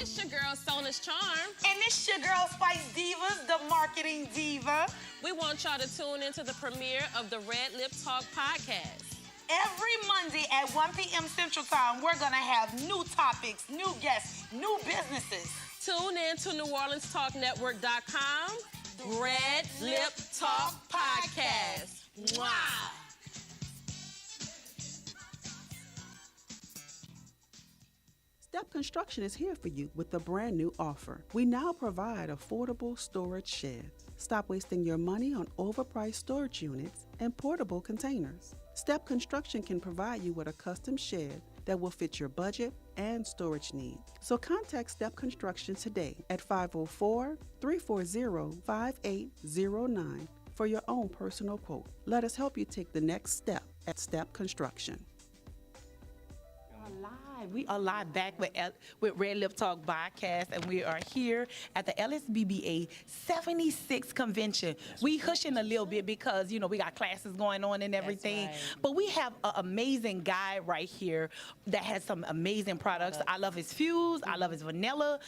It's your girl, Sona's Charm. And it's your girl, Spice Divas, the marketing diva. We want y'all to tune into the premiere of the RedLip Talk podcast. Every Monday at 1 p.m. Central Time, we're going to have new topics, new guests, new businesses. Tune in to NewOrleansTalkNetwork.com. RedLip Talk Podcast. Wow. Step Construction is here for you with a brand new offer. We now provide affordable storage sheds. Stop wasting your money on overpriced storage units and portable containers. Step Construction can provide you with a custom shed that will fit your budget and storage needs. So contact Step Construction today at 504-340-5809 for your own personal quote. Let us help you take the next step at Step Construction. We are live back with RedLip Talk podcast, and we are here at the LSBBA 76 convention. We hushing a little bit because, you know, we got classes going on and everything. Right. But we have an amazing guy right here that has some amazing products. I love his Fuse. I love his vanilla.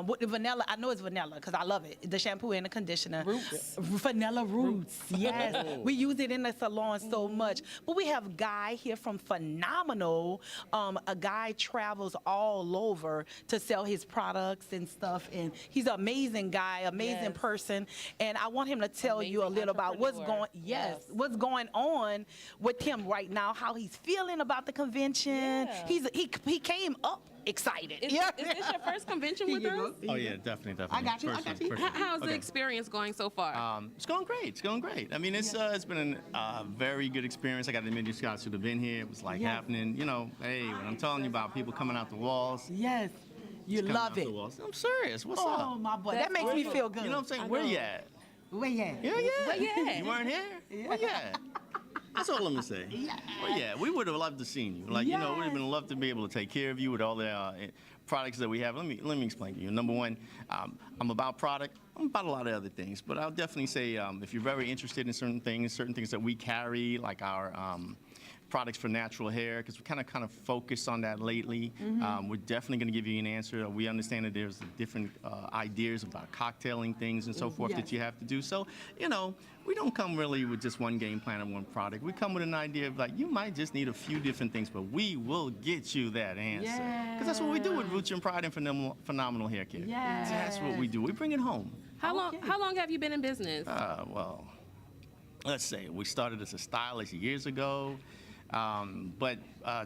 With the vanilla, I know it's vanilla because I love it. The shampoo and the conditioner. Roots. Vanilla Roots. Yes. We use it in the salon so much. But we have a guy here from Phenomenal. A guy travels all over to sell his products and stuff, and he's an amazing guy, amazing person, and I want him to tell you a little about what's going on with him right now, how he's feeling about the convention. Yeah. He came up excited. Is this your first convention with us? Oh yeah, definitely. I got you. How's the experience going so far? It's going great. It's going great. I mean, it's been a very good experience. I got to admit, you guys should have been here. It was like happening. You know, hey, when I'm telling you about people coming out the walls. Yes. You love it. I'm serious. What's up? Oh my boy, that makes me feel good. You know what I'm saying? Where you at? Where you at? Yeah. Where you at? You weren't here? Yeah. Where you at? That's all I'm gonna say. Well, yeah, we would have loved to seen you. Like, you know, we'd have been loved to be able to take care of you with all the products that we have. Let me explain to you. Number one, I'm about product. I'm about a lot of other things, but I'll definitely say if you're very interested in certain things that we carry, like our products for natural hair, because we kind of focus on that lately. We're definitely going to give you an answer. We understand that there's different ideas about cocktailing things and so forth that you have to do. So, you know, we don't come really with just one game plan and one product. We come with an idea of like, you might just need a few different things, but we will get you that answer. Because that's what we do with Roots and Pride and Phenomenal Hair Care. That's what we do. We bring it home. How long have you been in business? Well, let's say we started as a stylist years ago. But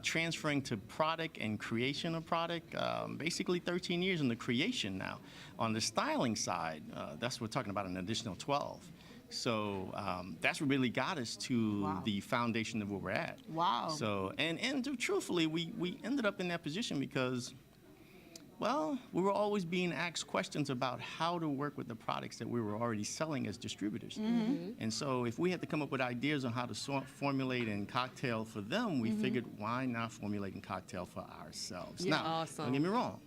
transferring to product and creation of product, basically 13 years in the creation now. On the styling side, that's what we're talking about, an additional 12. So that's what really got us to the foundation of where we're at. Wow. So, and truthfully, we ended up in that position because, well, we were always being asked questions about how to work with the products that we were already selling as distributors. And so if we had to come up with ideas on how to formulate and cocktail for them, we figured, why not formulate and cocktail for ourselves? Now, don't get me wrong.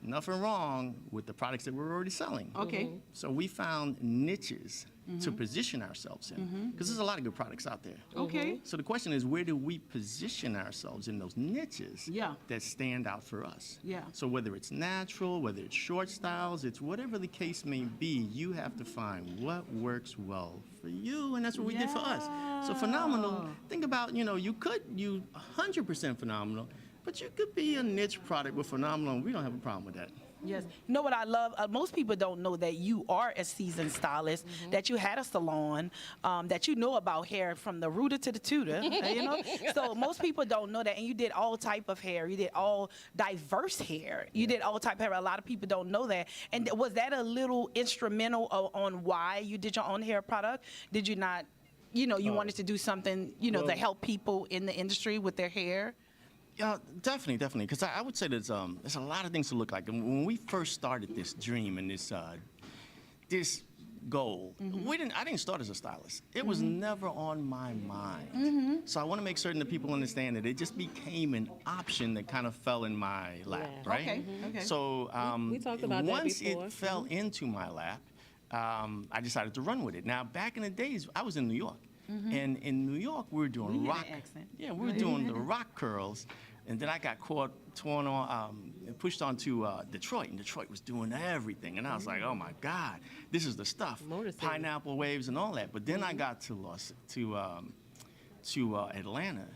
Nothing wrong with the products that we're already selling. Okay. So we found niches to position ourselves in, because there's a lot of good products out there. Okay. So the question is, where do we position ourselves in those niches that stand out for us? So whether it's natural, whether it's short styles, it's whatever the case may be, you have to find what works well for you, and that's what we did for us. So Phenomenal, think about, you know, you could use 100% Phenomenal, but you could be a niche product with Phenomenal, and we don't have a problem with that. Yes. You know what I love? Most people don't know that you are a seasoned stylist, that you had a salon, that you know about hair from the rooter to the tutor, you know? So most people don't know that. And you did all type of hair. You did all diverse hair. You did all type of hair. A lot of people don't know that. And was that a little instrumental on why you did your own hair product? Did you not, you know, you wanted to do something, you know, to help people in the industry with their hair? Yeah, definitely. Because I would say there's a lot of things to look like. And when we first started this dream and this goal, I didn't start as a stylist. It was never on my mind. So I want to make certain that people understand that it just became an option that kind of fell in my lap, right? Okay. So we talked about once that before. it fell into my lap, I decided to run with it. Now, back in the days, I was in New York. And in New York, we were doing rock. Accent. Yeah, we were doing the rock curls And then I got torn on, and pushed on to Detroit, and Detroit was doing everything. And I was like, oh my God, this is the stuff. Pineapple waves and all that. But then I got to Atlanta,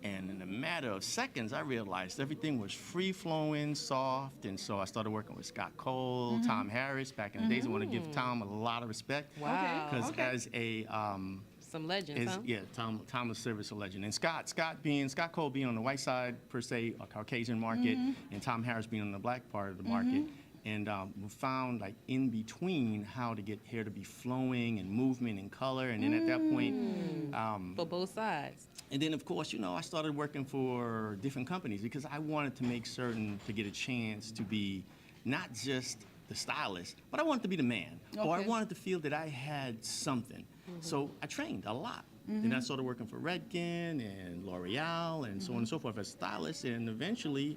and in a matter of seconds, I realized everything was free-flowing, soft, and so I started working with Scott Cole, Tom Harris. Back in the days, I want to give Tom a lot of respect. Wow. Because as a some legends, huh? Yeah, Tom was service a legend. And Scott Cole being on the white side, per se, a Caucasian market, and Tom Harris being on the black part of the market. And we found, like, in between how to get hair to be flowing and movement and color. And then at that point... for both sides. And then, of course, you know, I started working for different companies because I wanted to make certain to get a chance to be not just the stylist, but I wanted to be the man. Or I wanted to feel that I had something. So I trained a lot. Then I started working for Redken and L'Oreal and so on and so forth as a stylist. And eventually,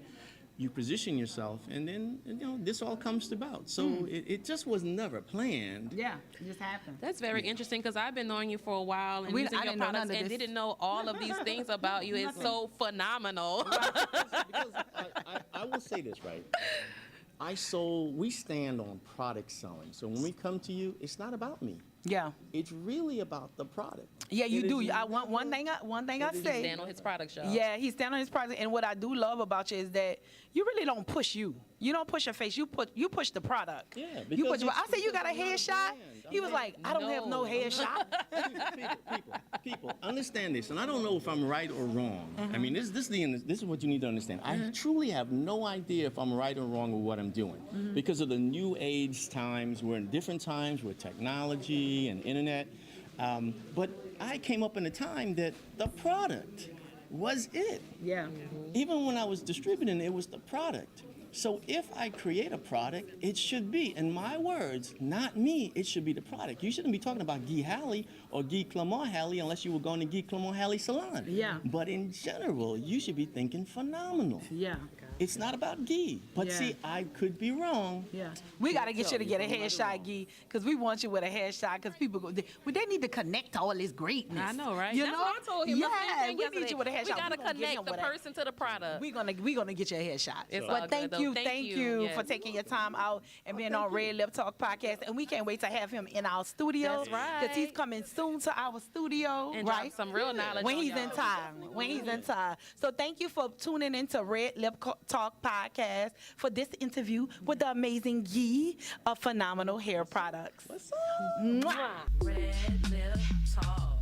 you position yourself, and then, you know, this all comes about. So it just was never planned. Yeah, it just happened. That's very interesting because I've been knowing you for a while and using I your didn't know products none of and this. didn't know all of these things about you. It's so phenomenal. Because I will say this, right? We stand on product selling. So when we come to you, it's not about me. Yeah. It's really about the product. Yeah, you It do. is I want one thing I say. Stand on his product show. Yeah, he's standing on his product. And what I do love about you is that you really don't push you. You don't push your face. You push the product. Yeah, you push. because I said you because got a I'm not a headshot. brand. He was like, I don't have no headshot. People, understand this, and I don't know if I'm right or wrong. I mean, this is what you need to understand. I truly have no idea if I'm right or wrong with what I'm doing because of the new age times. We're in different times with technology and internet. But I came up in a time that the product was it. Yeah. Even when I was distributing, it was the product. So if I create a product, it should be, in my words, not me, it should be the product. You shouldn't be talking about Guy Haley or Guy Clement Haley unless you were going to Guy Clement Haley Salon. Yeah. But in general, you should be thinking phenomenal. Yeah. It's not about Guy. But Yeah. see, I could be wrong. Yeah. We got to get you to get a headshot, Guy, because we want you with a headshot, because people go, they need to connect all this greatness. I know, right? You That's know? what I told him. Yeah, The same thing we yesterday. need you with a headshot. We got to We gonna get him connect the with that. person to the product. We're gonna get you a headshot. It's But all thank good, you, though. thank you Yes. for taking your time out and being on RedLip Talk podcast. And we can't wait to have him in our studio. That's right. Because he's coming soon to our studio, And drop right? some real knowledge when on he's in y'all. time. When he's in time. So thank you for tuning into RedLip Talk podcast for this interview with the amazing Guy of Phenomenal Hair Products. What's up? Mwah. Red Lip Talk.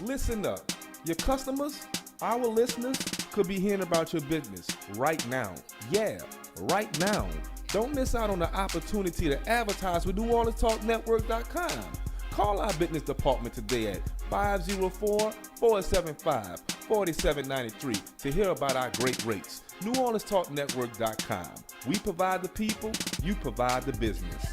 Listen up. Your customers, our listeners, could be hearing about your business right now. Yeah, right now. Don't miss out on the opportunity to advertise with NewOrleansTalkNetwork.com. Call our business department today at 504-475-4793 to hear about our great rates. NewOrleansTalkNetwork.com. We provide the people, you provide the business.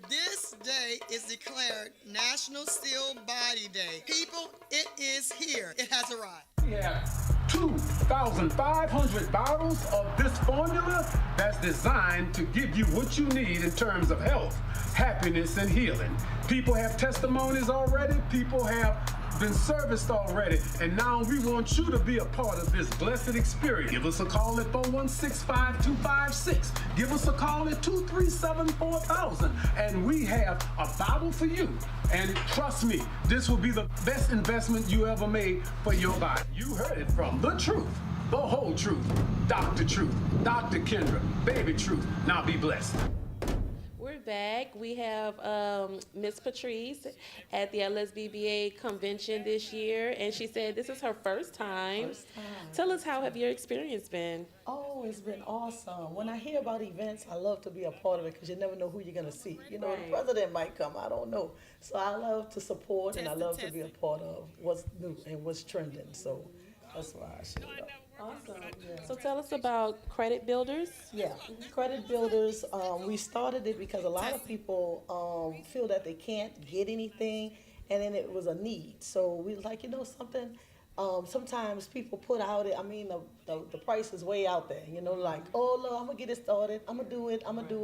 This day is declared National Steel Body Day. People, it is here. It has arrived. We have 2,500 bottles of this formula that's designed to give you what you need in terms of health, happiness, and healing. People have testimonies already. People have been serviced already, and now we want you to be a part of this blessed experience. Give us a call at 416-5256. Give us a call at 237-4000, and we have a bottle for you. And trust me, this will be the best investment you ever made for your body. You heard it from the truth, the whole truth, Dr. Truth, Dr. Kendra, baby truth. Now be blessed. We're back. We have Miss Patrice at the LSBBA convention this year, and she said this is her first time. Tell us, how have your experience been? Oh, it's been awesome. When I hear about events, I love to be a part of it because you never know who you're going to see. You know, the president might come, I don't know. So I love to support and I love to be a part of what's new and what's trending. So that's why I showed up. Awesome. So tell us about Credit Builders. Yeah, Credit Builders, we started it because a lot of people feel that they can't get anything, and then it was a need. So we was like, you know something, sometimes people put out it, I mean, the price is way out there, you know, like, oh, look, I'm gonna get it started, I'm gonna do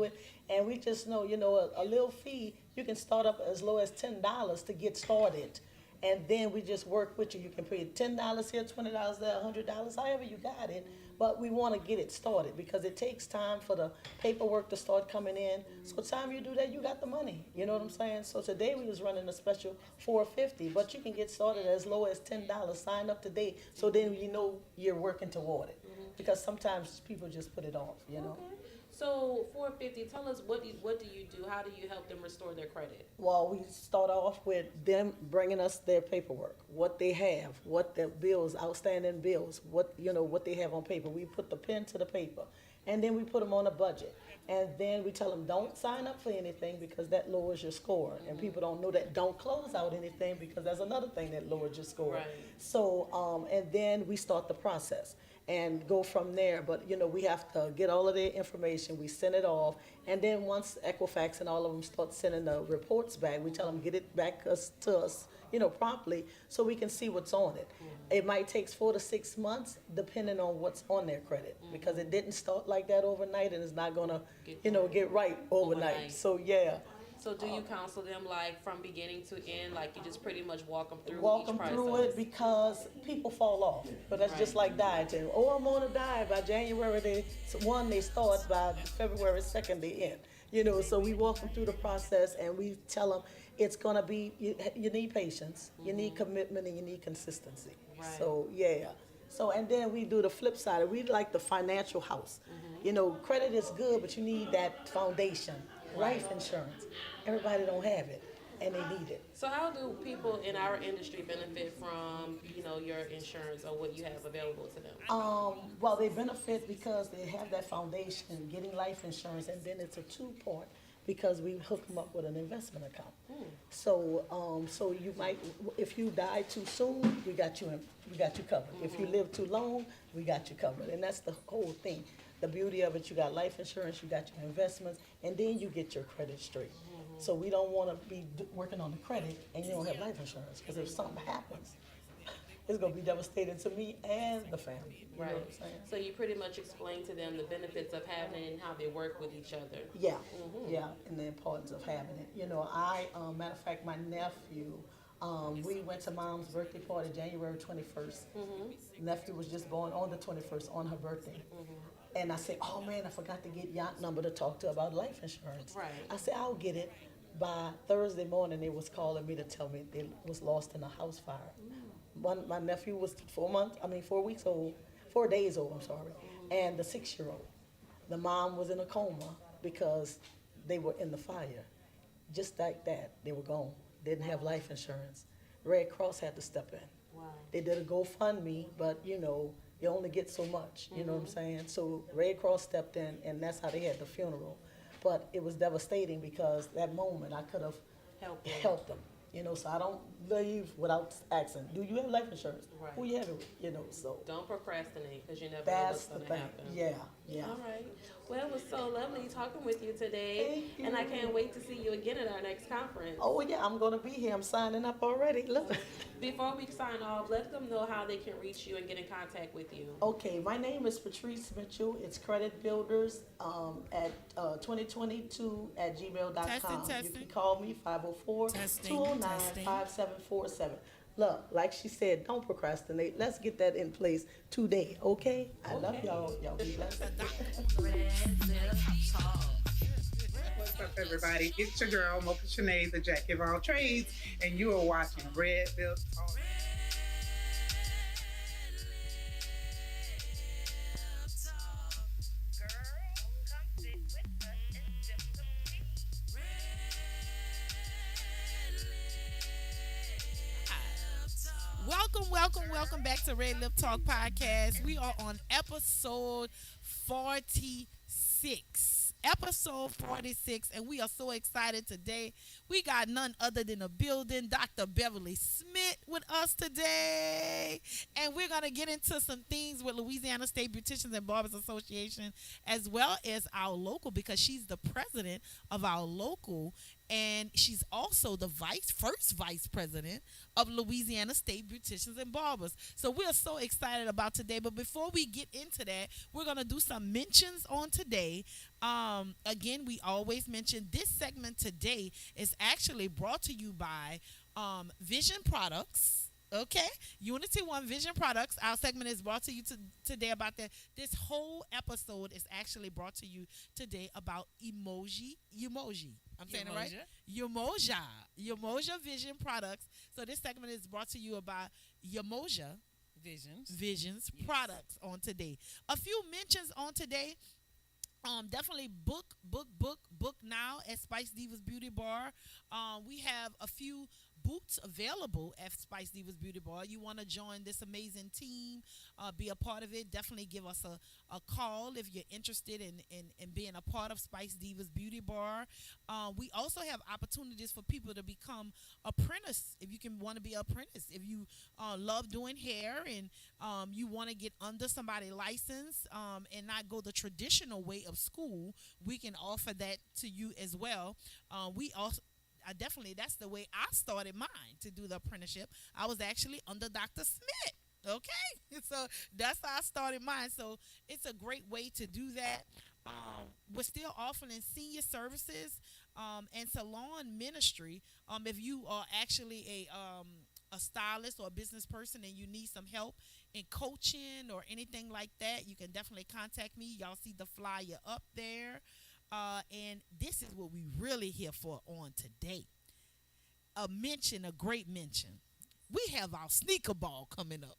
it. And we just know, you know, a little fee, you can start up as low as $10 to get started. And then we just work with you. You can pay $10 here, $20 there, $100, however you got it. But we want to get it started because it takes time for the paperwork to start coming in. So time you do that, you got the money. You know what I'm saying? So today we was running a special $450, but you can get started as low as $10. Sign up today, so then you know you're working toward it. Because sometimes people just put it off. You know. Okay. So $450, tell us, what do you do? How do you help them restore their credit? Well, we start off with them bringing us their paperwork, what they have, what their bills, outstanding bills, what they have on paper. We put the pen to the paper, and then we put them on a budget. And then we tell them, don't sign up for anything because that lowers your score. And people don't know that. Don't close out anything because that's another thing that lowers your score. Right. So, and then we start the process and go from there. But, you know, we have to get all of their information. We send it off. And then once Equifax and all of them start sending the reports back, we tell them, get it back to us, you know, promptly so we can see what's on it. It might take 4 to 6 months depending on what's on their credit because it didn't start like that overnight and it's not going to, you know, get right overnight. So, yeah. So do you counsel them like from beginning to end, like you just pretty much walk them through Walk each them process? through it because people fall off. But that's just like dieting. Oh, I'm on a diet. By January 1, they start. By February 2nd, they end. You know, so we walk them through the process and we tell them it's going to be, you need patience, you need commitment, and you need consistency. Right. So, yeah. So, and then we do the flip side. We like the financial house. You know, credit is good, but you need that foundation. Life insurance. Everybody don't have it, and they need it. So how do people in our industry benefit from, you know, your insurance or what you have available to them? Well, they benefit because they have that foundation, getting life insurance, and then it's a two-part because we hook them up with an investment account. So, so you might, if you die too soon, we got you covered. If you live too long, we got you covered, and that's the whole thing. The beauty of it, you got life insurance, you got your investments, and then you get your credit straight. So we don't want to be working on the credit and you don't have life insurance, because if something happens, it's going to be devastating to me and the family. You know what I'm saying? So you pretty much explain to them the benefits of having it and how they work with each other. Yeah, yeah, and the importance of having it. You know, matter of fact, my nephew, we went to Mom's birthday party January 21st. Nephew was just born on the 21st, on her birthday. And I said, oh man, I forgot to get yacht number to talk to about life insurance. Right. I said, I'll get it. By Thursday morning, they was calling me to tell me they was lost in a house fire. My nephew was 4 weeks old, 4 days old, I'm sorry, and the 6-year-old. The mom was in a coma because they were in the fire. Just like that, they were gone. Didn't have life insurance. Red Cross had to step in. Wow. They did a GoFundMe, but you know, you only get so much, you know what I'm saying? So Red Cross stepped in, and that's how they had the funeral. But it was devastating because that moment I could have helped them. You know, so I don't leave without asking, do you have life insurance? Right. Who you have it with? You know, so. Don't procrastinate because you never know That's what's the going to thing. happen. Yeah, yeah. All right. Well, it was so lovely talking with you today. Thank you. And I can't wait to see you again at our next conference. Oh yeah, I'm gonna be here. I'm signing up already. Look. Before we sign off, let them know how they can reach you and get in contact with you. Okay, my name is Patrice Mitchell. It's Credit Builders at 2022@gmail.com. You can call me 504-209-5747. Look, like she said, don't procrastinate. Let's get that in place today, okay? I love y'all. Y'all be blessed. What's up, everybody? It's your girl, Mocha Shanae, the Jack of all trades, and you are watching RedLip Talk. Welcome back to Red Lip Talk Podcast. We are on episode 46. Episode 46, and we are so excited today. We got none other than a building, Dr. Beverly Smith with us today. And we're going to get into some things with Louisiana State Beauticians and Barbers Association, as well as our local, because she's the president of our local, and she's also the first vice president of Louisiana State Beauticians and Barbers. So we're so excited about today. But before we get into that, we're going to do some mentions on today. Again, we always mention this segment today is actually brought to you by Vision Products. Okay, Unity One Vision Products. Our segment is brought to you today about that. This whole episode is actually brought to you today about Emoji. I'm saying it right? Umoja Vision Products. So this segment is brought to you about Umoja Visions Products on today. A few mentions on today. Definitely book now at Spice Divas Beauty Bar. We have a few booths available at Spice Divas Beauty Bar. You want to join this amazing team, be a part of it, definitely give us a call if you're interested in being a part of Spice Divas Beauty Bar. We also have opportunities for people to become apprentice, if you want to be an apprentice. If you love doing hair and you want to get under somebody's license and not go the traditional way of school, we can offer that to you as well. We also definitely, that's the way I started mine to do the apprenticeship. I was actually under Dr. Smith. Okay, so that's how I started mine. So it's a great way to do that. We're still offering senior services and salon ministry. If you are actually a stylist or a business person and you need some help in coaching or anything like that, you can definitely contact me. Y'all see the flyer up there. And this is what we really here for on today. A great mention. We have our sneaker ball coming up.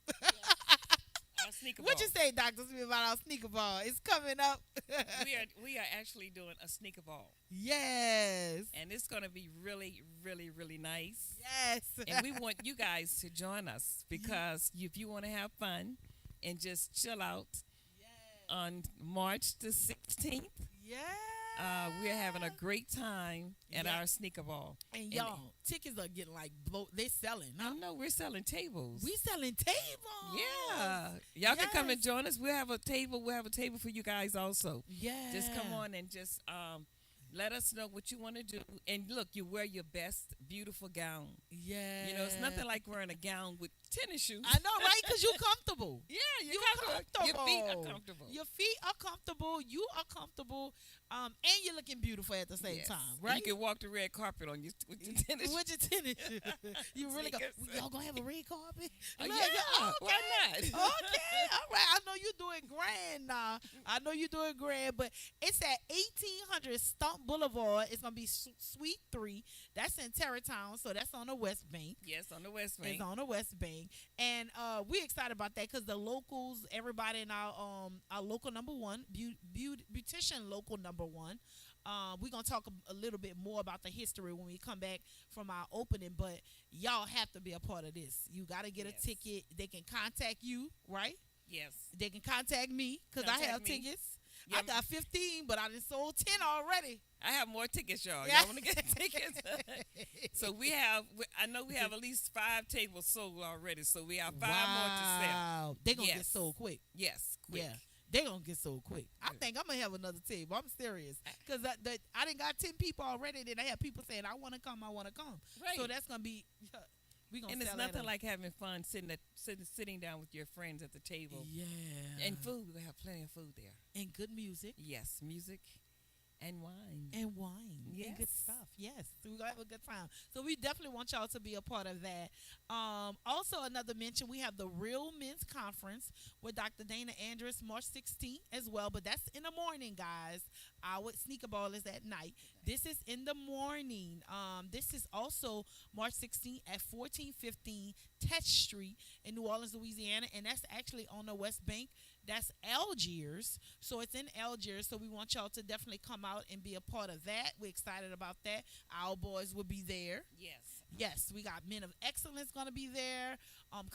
Our sneaker What ball. you say, Dr. Smith, about our sneaker ball? It's coming up. we are actually doing a sneaker ball. Yes. And it's going to be really, really, really nice. Yes. And we want you guys to join us because if you want to have fun and just chill out on March the 16th. Yeah. We're having a great time at our sneaker ball. And y'all, tickets are getting they're selling. I know, we're selling tables. We selling tables. Yeah. Y'all can come and join us. We'll have a table. We'll have a table for you guys also. Yeah. Just come on and just let us know what you want to do. And look, you wear your best beautiful gown. Yeah. You know, it's nothing like wearing a gown with tennis shoes. I know, right? Because you're comfortable. Yeah, you're comfortable. Your feet are comfortable. Your feet are comfortable. You are comfortable. And you're looking beautiful at the same time, right? You can walk the red carpet on with your tennis shoes. With your tennis shoes. You really go, y'all going to have a red carpet? Yeah, okay. why not? Okay, all right. I know you're doing grand now. But it's at 1800 Stump Boulevard. It's going to be Suite 3. That's in Tarrytown, so that's on the West Bank. Yes, on the West Bank. It's on the West Bank. And we're excited about that because the locals, everybody in our local number one, beautician local number one. We're going to talk a little bit more about the history when we come back from our opening, but y'all have to be a part of this. You got to get a ticket. They can contact you, right? Yes. They can contact me because I have tickets. Yeah, I got 15, but I done sold 10 already. I have more tickets, y'all. Y'all want to get tickets? So I know we have at least 5 tables sold already, so we have 5 more to sell. They're going to get sold quick. Yes, quick. Yeah. They're going to get sold quick. I think I'm going to have another table. I'm serious. Because I done got 10 people already. Then I have people saying, I want to come. Right. So that's going to be, we going to And it's sell nothing that like having fun sitting down with your friends at the table. Yeah. And food. We have plenty of food there. And good music. Yes, music. And wine. And wine. Yes. And good stuff. Yes. So we're going to have a good time. So we definitely want y'all to be a part of that. Also, another mention, we have the Real Men's Conference with Dr. Dana Andrus March 16th as well. But that's in the morning, guys. Our sneaker ball is at night. This is in the morning. This is also March 16th at 1415 Tech Street in New Orleans, Louisiana. And that's actually on the West Bank. That's Algiers. So it's in Algiers. So we want y'all to definitely come out and be a part of that. We're excited about that. Our boys will be there. Yes. Yes, we got Men of Excellence going to be there.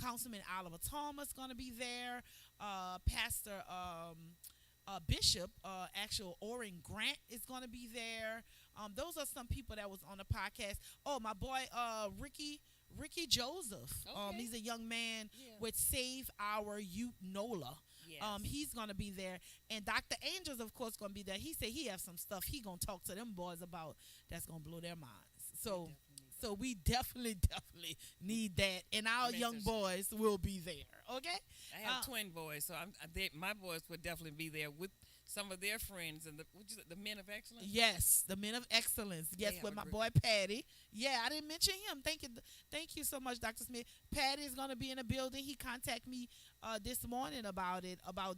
Councilman Oliver Thomas going to be there. Pastor Bishop, actual Oren Grant is going to be there. Those are some people that was on the podcast. Oh, my boy, Ricky Joseph. Okay. He's a young man with Save Our Youth NOLA. Yes. He's going to be there. And Dr. Angel's, of course, going to be there. He said he has some stuff he going to talk to them boys about that's going to blow their minds. So we definitely need that. And our young boys will be there. Okay? I have twin boys, so my boys would definitely be there with some of their friends and the Men of Excellence. Yes, the Men of Excellence. Yes, with my boy Patty. Yeah, I didn't mention him. Thank you so much, Dr. Smith. Patty is going to be in the building. He contacted me this morning about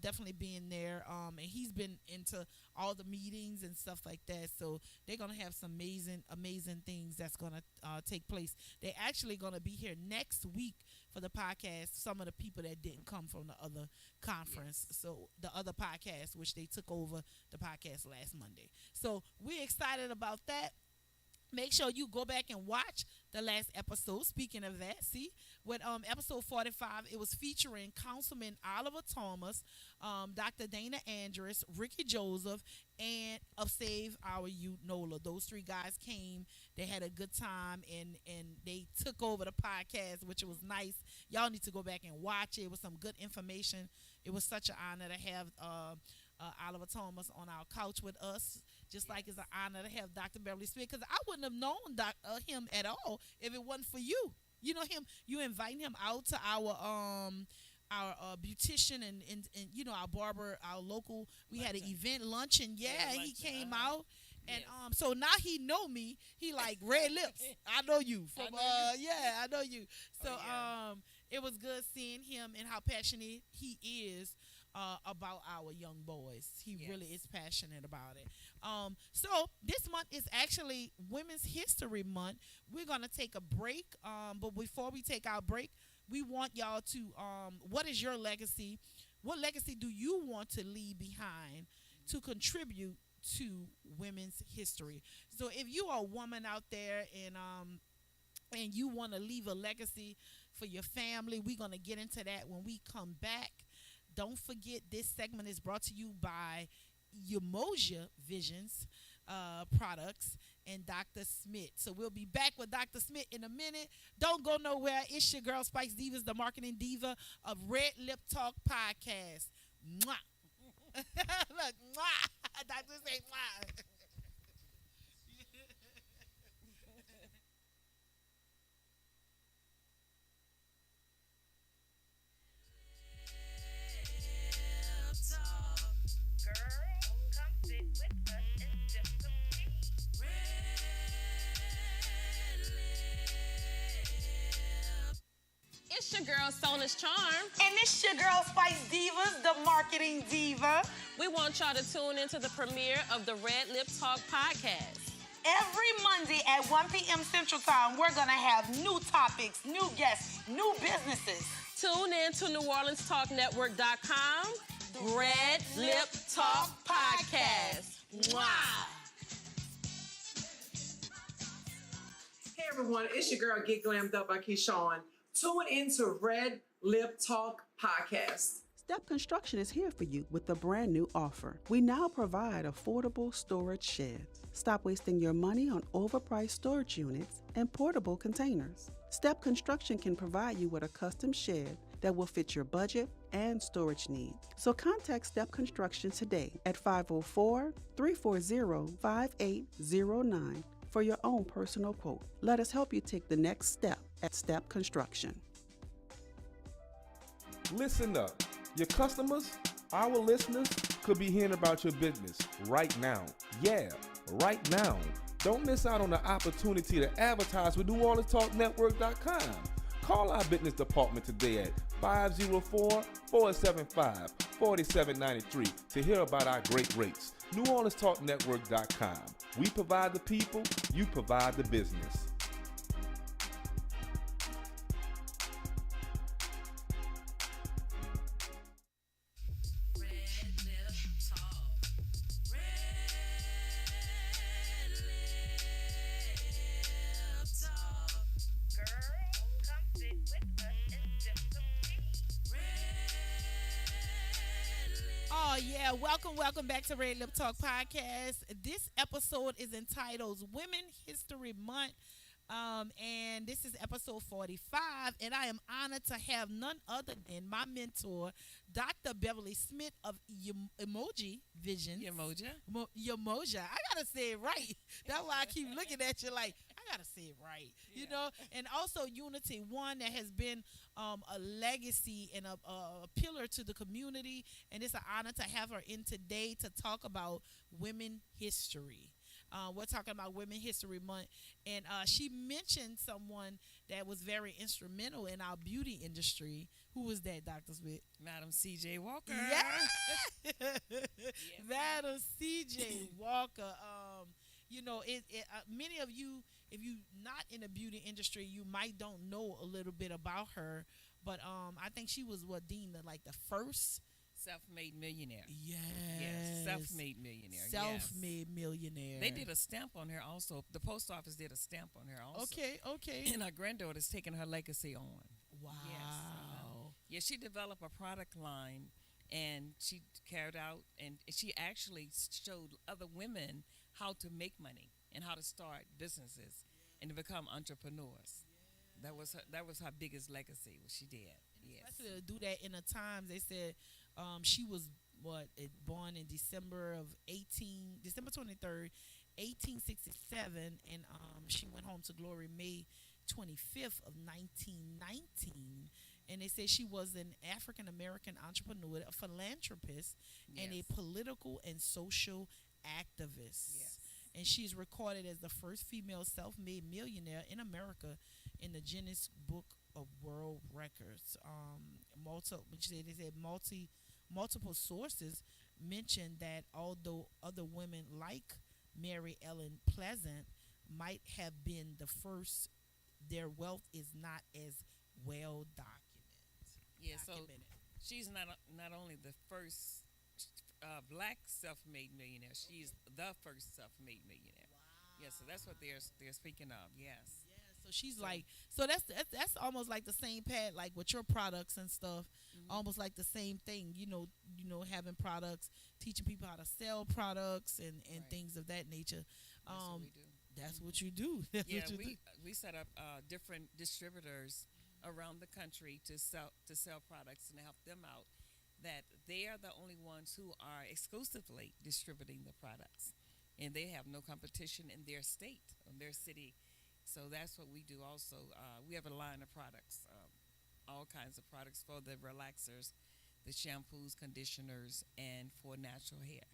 definitely being there. And he's been into all the meetings and stuff like that. So they're going to have some amazing things that's going to take place. They're actually going to be here next week for the podcast. Some of the people that didn't come from the other conference. Yes. So the other podcast, which they took over the podcast last Monday. So we're excited about that. Make sure you go back and watch the last episode. Speaking of that, see, with episode 45, it was featuring Councilman Oliver Thomas, Dr. Dana Andrus, Ricky Joseph, and of Save Our Youth NOLA. Those three guys came. They had a good time, and they took over the podcast, which was nice. Y'all need to go back and watch it. It was some good information. It was such an honor to have Oliver Thomas on our couch with us. Just like it's an honor to have Dr. Beverly Smith, because I wouldn't have known him at all if it wasn't for you. You know him. You inviting him out to our beautician and you know, our barber, our local. We had an event luncheon. Yeah, he came out. And so now he know me. He like Red Lips. I know you from I know you. So it was good seeing him and how passionate he is about our young boys. He really is passionate about it. So this month is actually Women's History Month. We're gonna take a break. But before we take our break, we want y'all to what is your legacy? What legacy do you want to leave behind to contribute to women's history? So if you are a woman out there and you want to leave a legacy for your family, we're going to get into that when we come back. Don't forget, this segment is brought to you by Umoja Visions products and Dr. Smith. So we'll be back with Dr. Smith in a minute. Don't go nowhere. It's your girl, Spice Divas, the marketing diva of RedLip Talk Podcast. Mwah. Look, mwah. Dr. say mwah. It's your girl, Sona's Charm. And it's your girl, Spice Divas, the marketing diva. We want y'all to tune into the premiere of the RedLip Talk podcast. Every Monday at 1 p.m. Central Time, we're going to have new topics, new guests, new businesses. Tune in to NewOrleansTalkNetwork.com. RedLip Talk Podcast. Mwah. Hey everyone, it's your girl Get Glammed Up by Keyshawn. Tune into Red Lip Talk Podcast. Step Construction is here for you with a brand new offer. We now provide affordable storage sheds. Stop wasting your money on overpriced storage units and portable containers. Step Construction can provide you with a custom shed that will fit your budget and storage needs. So contact Step Construction today at 504-340-5809 for your own personal quote. Let us help you take the next step at Step Construction. Listen up. Your customers, our listeners, could be hearing about your business right now. Yeah, right now. Don't miss out on the opportunity to advertise with NewOrleansTalkNetwork.com. Call our business department today at 504-475-4793 to hear about our great rates. NewOrleansTalkNetwork.com. We provide the people, you provide the business. Yeah, welcome back to Red Lip Talk Podcast. This episode is entitled Women History Month. And this is episode 45, and I am honored to have none other than my mentor, Dr. Beverly Smith of Emoji Vision. Yamoja. I gotta say it right. That's why I keep looking at you like, I gotta say it right. Yeah. You know, and also Unity One that has been a legacy and a pillar to the community, and it's an honor to have her in today to talk about women history. We're talking about Women History Month, and she mentioned someone that was very instrumental in our beauty industry. Who was that, Dr. Smith? Madam C.J. Walker. Yeah. Madam C.J. Walker. You know, many of you, if you're not in the beauty industry, you might don't know a little bit about her, but I think she was deemed like the first self-made millionaire. Yes. Self-made millionaire. Self-made millionaire. They did a stamp on her also. The post office did a stamp on her also. Okay. And her granddaughter's taking her legacy on. Wow. Yes. She developed a product line, and she carried out, and she actually showed other women how to make money and how to start businesses and to become entrepreneurs. That was her biggest legacy. What she did. Yes. Especially to do that in the times they said. She was born in December 23rd, 1867, and she went home to glory May 25th of 1919. And they said she was an African American entrepreneur, a philanthropist, and a political and social activist. Yes. And she's recorded as the first female self-made millionaire in America in the Guinness Book of World Records. Multiple sources mention that although other women like Mary Ellen Pleasant might have been the first, their wealth is not as well documented. Yeah, so she's not only the first black self-made millionaire, she's the first self-made millionaire. Wow. Yeah, so that's what they're speaking of. Yes. So she's that's almost like the same path, like with your products and stuff. Mm-hmm. Almost like the same thing, you know, having products, teaching people how to sell products and things of that nature. That's what we do. That's what you do. We set up different distributors around the country to sell products and help them out. That they are the only ones who are exclusively distributing the products, and they have no competition in their state or their city. So that's what we do also. We have a line of products, all kinds of products for the relaxers, the shampoos, conditioners, and for natural hair.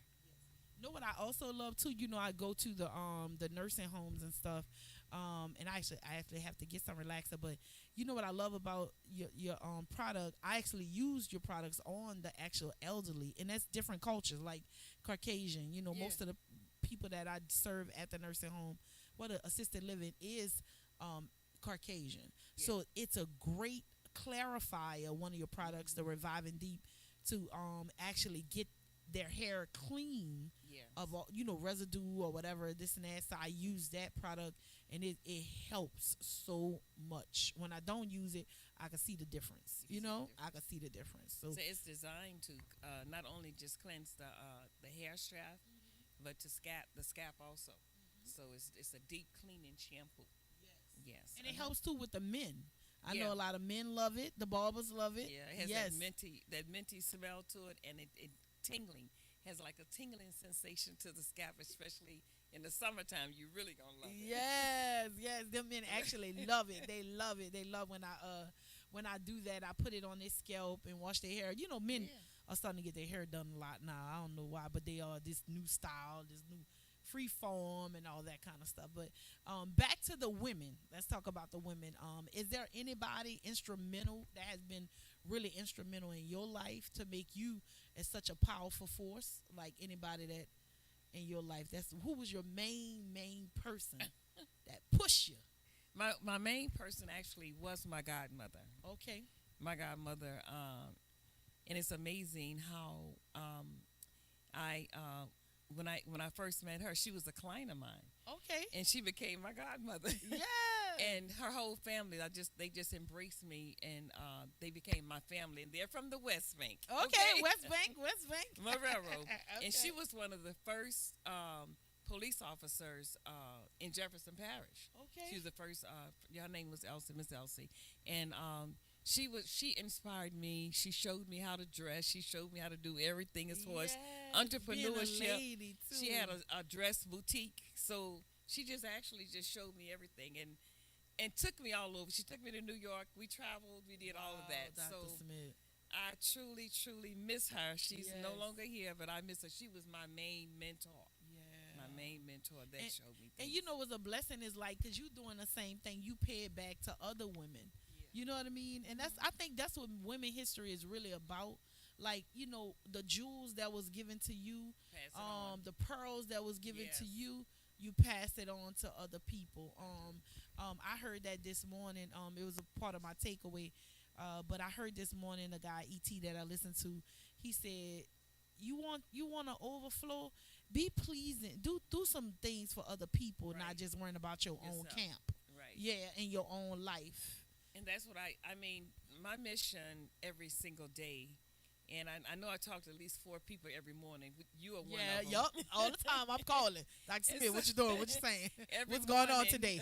You know what I also love too? You know, I go to the nursing homes and stuff, and I actually have to get some relaxer. But you know what I love about your product? I actually use your products on the actual elderly, and that's different cultures, like Caucasian. You know, most of the people that I serve at the nursing home, assisted living is Caucasian. Yeah. So it's a great clarifier, one of your products, the Reviving Deep, to actually get their hair clean of all, residue or whatever, this and that. So I use that product, and it helps so much. When I don't use it, I can see the difference. I can see the difference. So it's designed to not only just cleanse the hair strap, but to the scalp also. So it's a deep cleaning shampoo. Yes. And it helps too with the men. I know a lot of men love it. The barbers love it. Yeah, it has that minty smell to it, and it tingling. Has like a tingling sensation to the scalp, especially in the summertime. You really gonna love it. Yes. Them men actually love it. They love it. They love when I do that. I put it on their scalp and wash their hair. Men are starting to get their hair done a lot now. I don't know why, but they are this new style, this new free form and all that kind of stuff. But back to the women. Let's talk about the women. Is there anybody instrumental that has been really instrumental in your life to make you as such a powerful force? Like anybody that in your life, who was your main person that pushed you? My main person actually was my godmother. Okay. My godmother, and it's amazing how when I first met her, she was a client of mine. Okay. And she became my godmother. Yes. And her whole family, they just embraced me, and they became my family. And they're from the West Bank. Okay, West Bank. Marrero. Okay. And she was one of the first police officers in Jefferson Parish. Okay. She was the first. Her name was Elsie, Miss Elsie, and she inspired me. She showed me how to dress. She showed me how to do everything as far as entrepreneurship. Being a lady too. She had a dress boutique, so she just actually just showed me everything and took me all over. She took me to New York. We traveled. We did all of that. Dr. So Smith. I truly, truly miss her. She's no longer here, but I miss her. She was my main mentor. My main mentor that showed me things. And you know what's a blessing is like, because you doing the same thing, you pay it back to other women. You know what I mean? And I think that's what women history is really about. Like, you know, the jewels that was given to you, the pearls that was given to you, you pass it on to other people. I heard that this morning. It was a part of my takeaway. But I heard this morning a guy, ET, that I listened to, he said, you want to overflow, be pleasing, do some things for other people, not just worrying about your own camp. Right. Yeah, in your own life. And that's what I mean, my mission every single day, and I know I talk to at least 4 people every morning. You are one of them. Yup, all the time I'm calling. Dr. Smith, what you doing? What you saying? What's morning, going on today?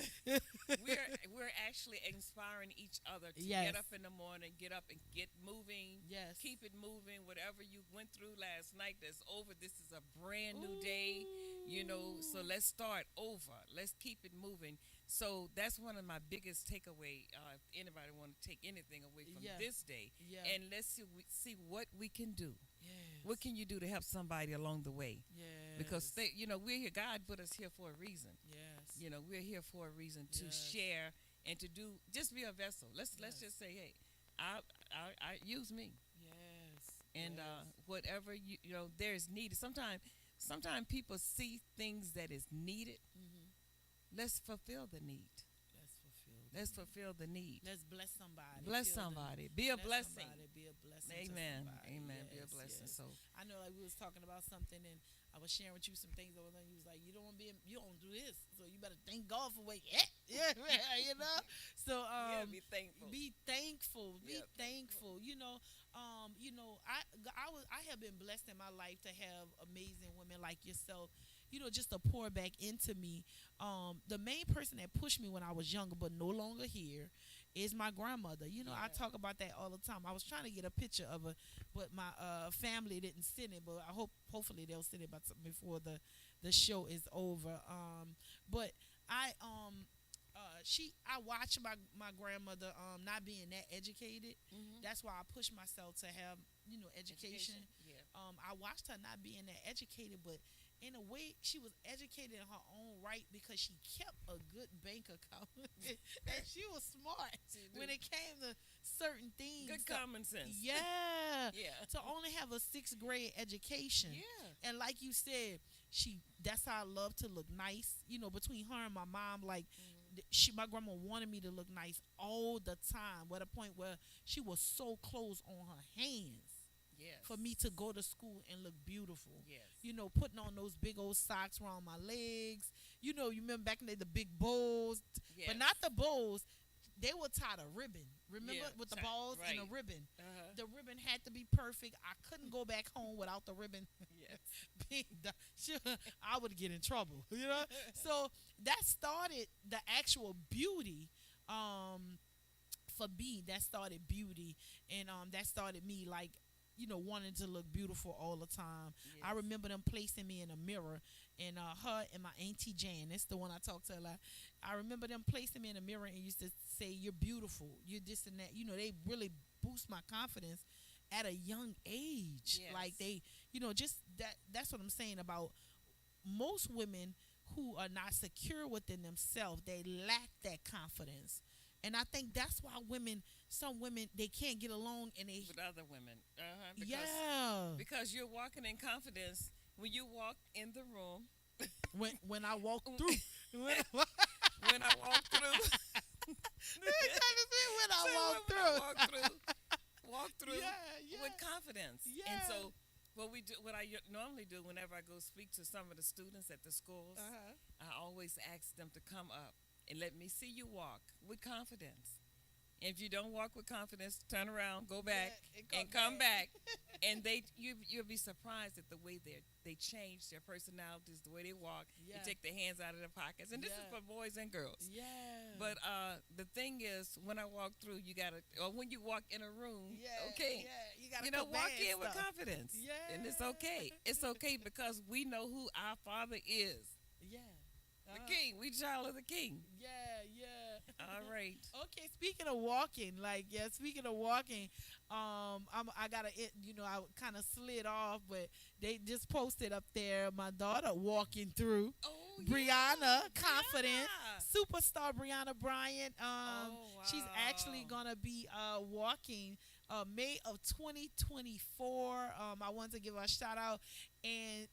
we're actually inspiring each other to get up in the morning, get up and get moving. Yes. Keep it moving. Whatever you went through last night that's over, this is a brand new day, you know, so let's start over. Let's keep it moving. So that's one of my biggest takeaway. If anybody want to take anything away from this day, and let's see what we can do. Yes. What can you do to help somebody along the way? Yes. Because we're here. God put us here for a reason. Yes. You know, we're here for a reason to share and to do. Just be a vessel. Let's just say, hey, I use me. Yes. And whatever you know, there's needed. Sometimes people see things that is needed. Let's fulfill the need. Let's fulfill the need. Let's bless somebody. Bless somebody. Be a blessing. Be a blessing. Amen. To somebody. Amen. Yes, Be a blessing. yes. So I know, like, we was talking about something, and I was sharing with you some things over there. You was like, you don't do this, so you better thank God for what. Yeah, you know. So be thankful. Be thankful. Be thankful. You know, I have been blessed in my life to have amazing women like yourself. You know, just to pour back into me. The main person that pushed me when I was younger, but no longer here, is my grandmother. You know, I talk about that all the time. I was trying to get a picture of her, but my family didn't send it. But hopefully they'll send it before the show is over. But I watched my grandmother not being that educated. That's why I pushed myself to have education. I watched her not being that educated, but in a way, she was educated in her own right because she kept a good bank account. And she was smart when it came to certain things. Good common sense. Yeah. To only have a 6th grade education. Yeah. And like you said, that's how I love to look nice. You know, between her and my mom, like, my grandma wanted me to look nice all the time, at a point where she was so close on her hands. For me to go to school and look beautiful. You know, putting on those big old socks around my legs. You know, you remember back in the big bows. But not the bows. They were tied a ribbon. Remember? With the balls and a ribbon. The ribbon had to be perfect. I couldn't go back home without the ribbon. I would get in trouble. You know? So that started the actual beauty. For me, that started beauty. And that started me, like, wanting to look beautiful all the time. I remember them placing me in a mirror, and her and my auntie Janice, the one I talked to a lot, I remember them placing me in a mirror and used to say, "You're beautiful. You're this and that." You know, they really boost my confidence at a young age. Like they, just that's what I'm saying about most women who are not secure within themselves. They lack that confidence. And I think that's why some women, they can't get along with other women. Because you're walking in confidence when you walk in the room. When I walk through. When I walk through. Walk through with confidence. And so what I normally do whenever I go speak to some of the students at the schools, I always ask them to come up and let me see you walk with confidence. If you don't walk with confidence, turn around, go back, and come back. And you'll be surprised at the way they change their personalities, the way they walk. Yeah. They take their hands out of their pockets. And this is for boys and girls. Yeah. But the thing is, when I walk through, or when you walk in a room, you gotta walk in with confidence. Yeah. And it's okay. It's okay because we know who our Father is. Yeah. The King. We child of the King. Yeah. All right. Okay, speaking of walking, I gotta, I kind of slid off, but they just posted up there my daughter walking through. Oh, Brianna, confident, superstar Brianna Bryant. She's actually gonna be walking May of 2024. I want to give her a shout out and.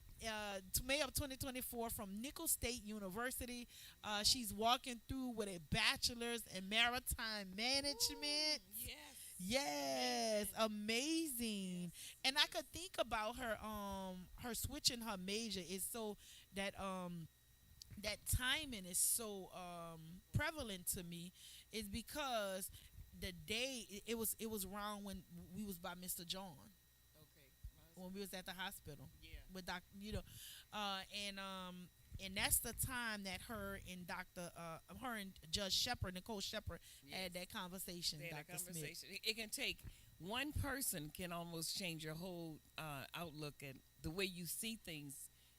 To May of 2024 from Nicholls State University. She's walking through with a bachelor's in maritime management. Ooh, yes, amazing. And I could think about her switching her major is so that that timing is so prevalent to me is because the day it was around when we was by Mr. John. When we was at the hospital, with Dr. And that's the time that her and Judge Shepard, Nicole Shepard, had that conversation. Dr. Smith. It can take one person can almost change your whole outlook and the way you see things,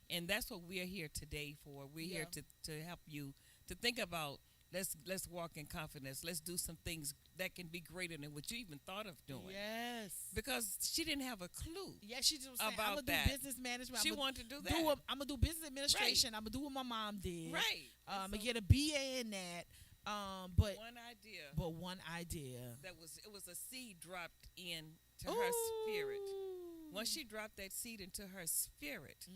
and that's what we're here today for. We're here to help you to think about. Let's walk in confidence. Let's do some things that can be greater than what you even thought of doing. Yes. Because she didn't have a clue. Yeah, she just was saying, about I'm going to do business management. She wanted to do that. I'm going to do business administration. I'm going to do what my mom did. Right. I'm going to get a BA in that. But one idea. It was a seed dropped into her spirit. Once she dropped that seed into her spirit,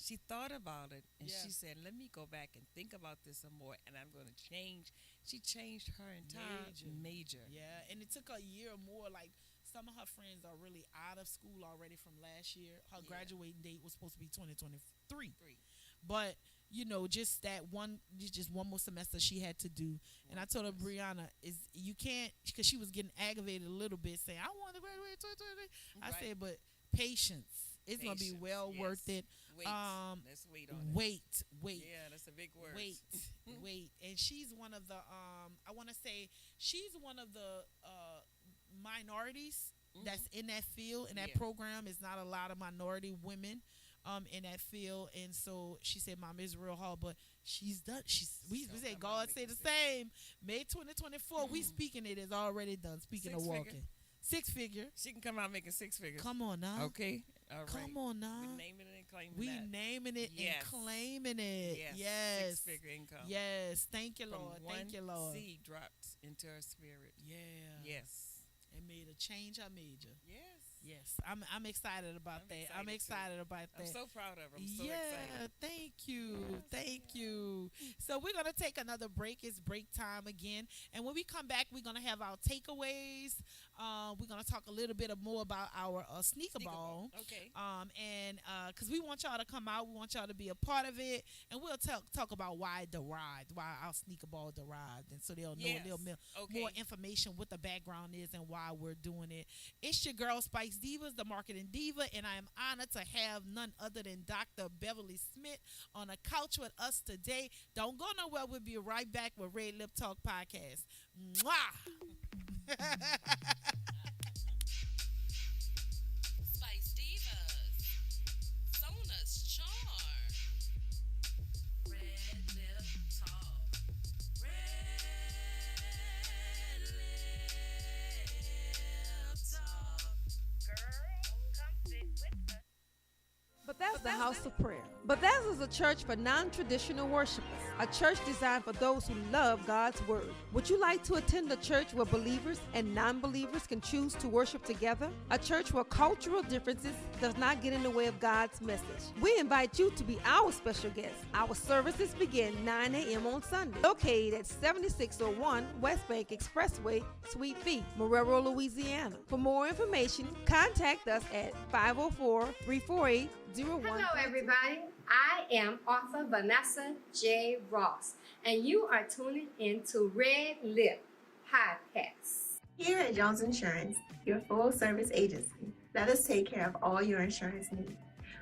she thought about it, and she said, let me go back and think about this some more, and I'm going to change. She changed her entire major. Yeah, and it took a year or more. Like, some of her friends are really out of school already from last year. Her graduating date was supposed to be 2023. But, just one more semester she had to do. And I told her, Brianna, you can't, because she was getting aggravated a little bit, saying, I want to graduate 2023. I said, but patience. It's going to be well worth it. Let's wait on it. Wait. Yeah, that's a big word. Wait. And she's one of the, I want to say, she's one of the minorities that's in that field, in that program. It's not a lot of minority women in that field. And so she said, Mom, it's real hard, but she's done. We say God say the same. May 2024, we speaking it is already done. Speaking of walking. 6 figure. She can come out making 6 figures. Come on now. Okay. All right. Come on now. We're naming it and claiming we that. naming it and claiming it. Yes. 6-figure income. Yes. Thank you, Lord. From Thank you, Lord. Seed dropped into her spirit. Yeah. Yes. It made a change her major. Yes. I'm excited about that. I'm excited about that. I'm so proud of her. I'm so excited. Thank you. So we're going to take another break. It's break time again. And when we come back, we're going to have our takeaways. We're going to talk a little bit more about our sneaker ball. Okay. And because we want y'all to come out. We want y'all to be a part of it. And we'll talk about why our sneaker ball derived. And so they'll know a little more information what the background is and why we're doing it. It's your girl, Spice Divas, the marketing diva, and I am honored to have none other than Dr. Beverly Smith on a couch with us today. Don't go nowhere. We'll be right back with RedLip Talk Podcast. Mwah! Spice Divas, Sona's Charm, RedLip Talk, RedLip Talk. Girl, come sit with us. Bethesda House of Prayer. Bethesda is a church for non-traditional worshipers, a church designed for those who love God's Word. Would you like to attend a church where believers and non-believers can choose to worship together? A church where cultural differences does not get in the way of God's message. We invite you to be our special guest. Our services begin 9 a.m. on Sunday, located at 7601 West Bank Expressway, Suite B, Marrero, Louisiana. For more information, contact us at 504-348-01. Hello, everybody. I am author Vanessa J. Ross, and you are tuning into RedLip Podcast. Here at Jones Insurance, your full-service agency, let us take care of all your insurance needs.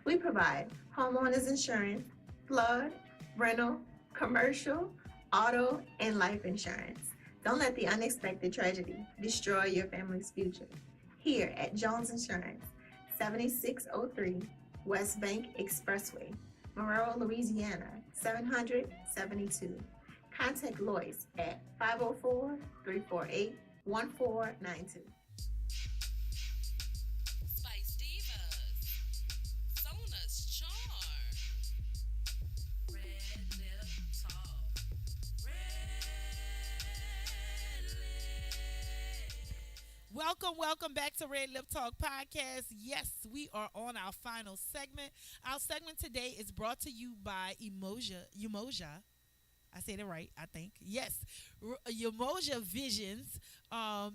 We provide homeowners insurance, flood, rental, commercial, auto, and life insurance. Don't let the unexpected tragedy destroy your family's future. Here at Jones Insurance, 7603 West Bank Expressway, Monroe, Louisiana, 772. Contact Lois at 504-348-1492. Spice Divas, Sona's Charm, RedLip Talk, Welcome back to Red Lip Talk Podcast. Yes, we are on our final segment. Our segment today is brought to you by Umoja. I said it right, I think. Yes, Umoja Visions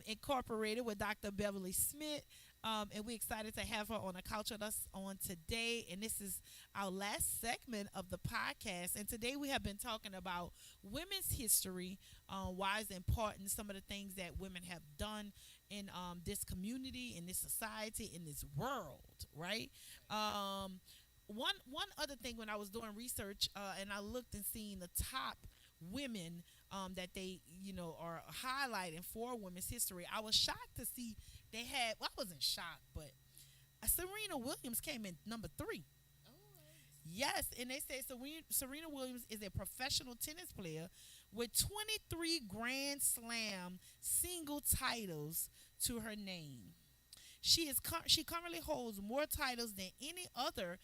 Incorporated with Dr. Beverly Smith. And we're excited to have her on the couch with us on today. And this is our last segment of the podcast. And today we have been talking about women's history, why it's important, some of the things that women have done in this community, in this society, in this world, right? One other thing, when I was doing research and I looked and seen the top women that they, are highlighting for women's history, I was shocked to see they had, I wasn't shocked, but Serena Williams came in number 3. Yes, and they said Serena Williams is a professional tennis player with 23 Grand Slam single titles to her name. She currently holds more titles than any other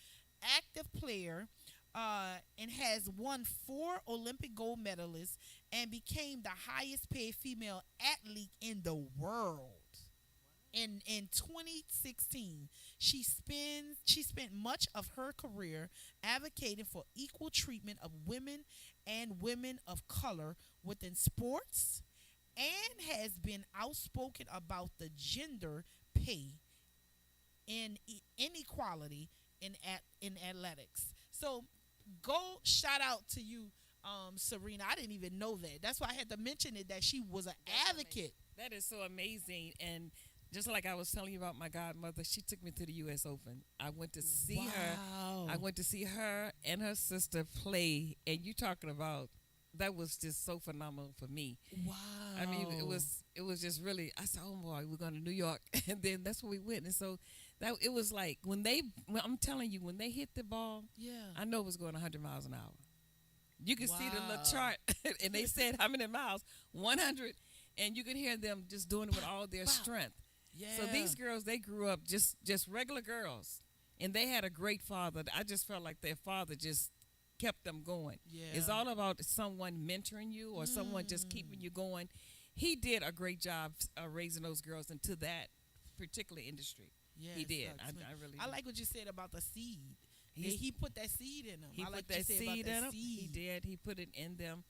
active player and has won 4 Olympic gold medalists and became the highest paid female athlete in the world. In 2016, she spent much of her career advocating for equal treatment of women and women of color within sports, and has been outspoken about the gender pay and inequality in athletics. So, shout out to you, Serena. I didn't even know that. That's why I had to mention it, that she was an advocate. That is so amazing. And just like I was telling you about my godmother, she took me to the U.S. Open. I went to see her. I went to see her and her sister play. And you talking about, that was just so phenomenal for me. Wow. I mean, it was just really, I said, oh boy, we're going to New York. And then that's where we went. And so it was like, I'm telling you, when they hit the ball, I know it was going 100 miles an hour. You could see the little chart. And they said how many miles? 100. And you could hear them just doing it with all their strength. Yeah. So these girls, they grew up just regular girls, and they had a great father. I just felt like their father just kept them going. Yeah. It's all about someone mentoring you or someone just keeping you going. He did a great job raising those girls into that particular industry. Yes, he did. I like what you said about the seed. He put that seed in them. He put that seed in them. He did. He put it in them,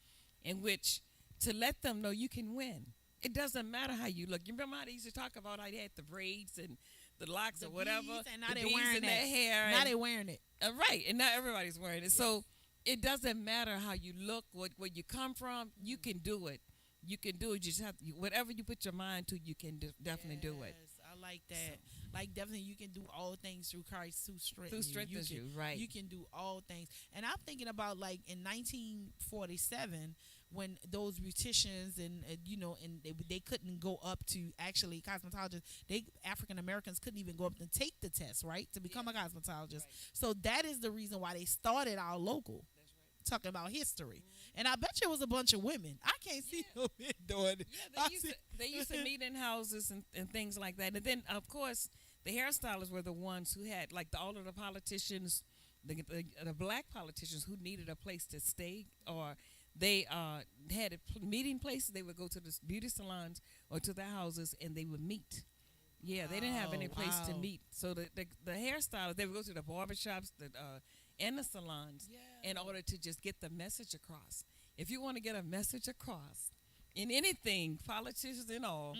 in which to let them know you can win. It doesn't matter how you look. You remember how they used to talk about how they had the braids and the locks or whatever, and now they're wearing their hair. Now they're wearing it. Right, and now everybody's wearing it. Yes. So it doesn't matter how you look, where you come from. You can do it. You can do it. You just have whatever you put your mind to, you can definitely do it. I like that. Like, definitely, you can do all things through Christ who strengthens you. Right. You can do all things. And I'm thinking about, like, in 1947, when those beauticians and they couldn't go up to, actually, cosmetologists, African Americans couldn't even go up and take the test, right, to become a cosmetologist. Right. So that is the reason why they started our local. Talking about history. And I bet you it was a bunch of women. I can't see no men doing it. Yeah, they used to meet in houses and things like that. And then, of course, the hairstylists were the ones who had, like, all of the politicians, the black politicians who needed a place to stay, or they had meeting places. They would go to the beauty salons or to their houses, and they would meet. Yeah, they didn't have any place to meet. So the hairstylists, they would go to the barbershops, and the salons in order to just get the message across. If you want to get a message across, in anything, politicians and all,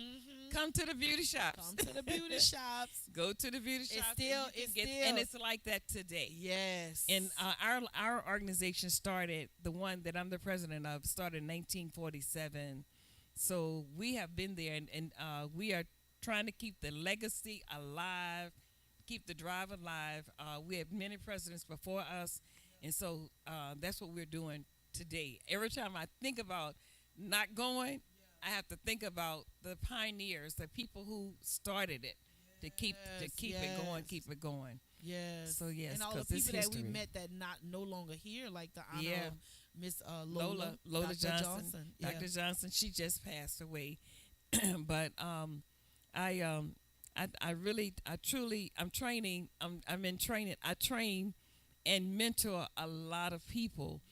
come to the beauty shops. Come to the beauty shops. Go to the beauty shops. And it's like that today. Yes. And our organization started, the one that I'm the president of, started in 1947. So we have been there, and we are trying to keep the legacy alive, keep the drive alive. We have many presidents before us, and so that's what we're doing today. Every time I think about not going, I have to think about the pioneers, the people who started it, to keep it going. Yes. So yes, and all the people that we met that no longer here, like the honor Miss Lola Johnson. Dr. Johnson, she just passed away. But I'm training. I'm in training. I train and mentor a lot of people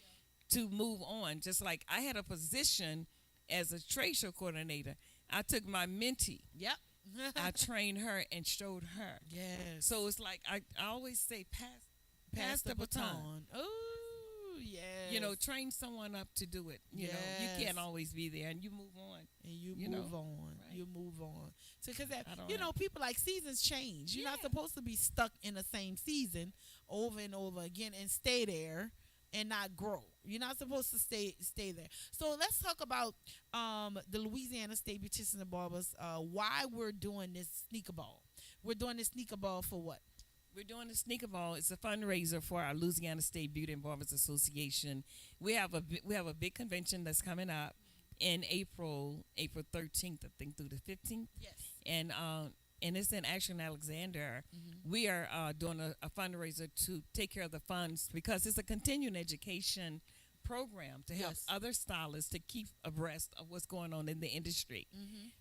to move on. Just like I had a position as a trade show coordinator, I took my mentee. Yep. I trained her and showed her. Yes. So it's like I always say, pass the baton. Oh, yes. You know, train someone up to do it. You know, you can't always be there, and you move on. And you move on. Right. You move on. So, because people, like, seasons change. You're not supposed to be stuck in the same season over and over again and stay there and not grow. You're not supposed to stay there. So let's talk about the Louisiana State Beauticians and Barbers, why we're doing this sneaker ball. We're doing this sneaker ball for what? We're doing the sneaker ball. It's a fundraiser for our Louisiana State Beauty and Barbers Association. We have a big convention that's coming up in April 13th, I think, through the 15th. Yes. And it's in Ashland, Alexander. We are doing a fundraiser to take care of the funds because it's a continuing education program to help other stylists to keep abreast of what's going on in the industry.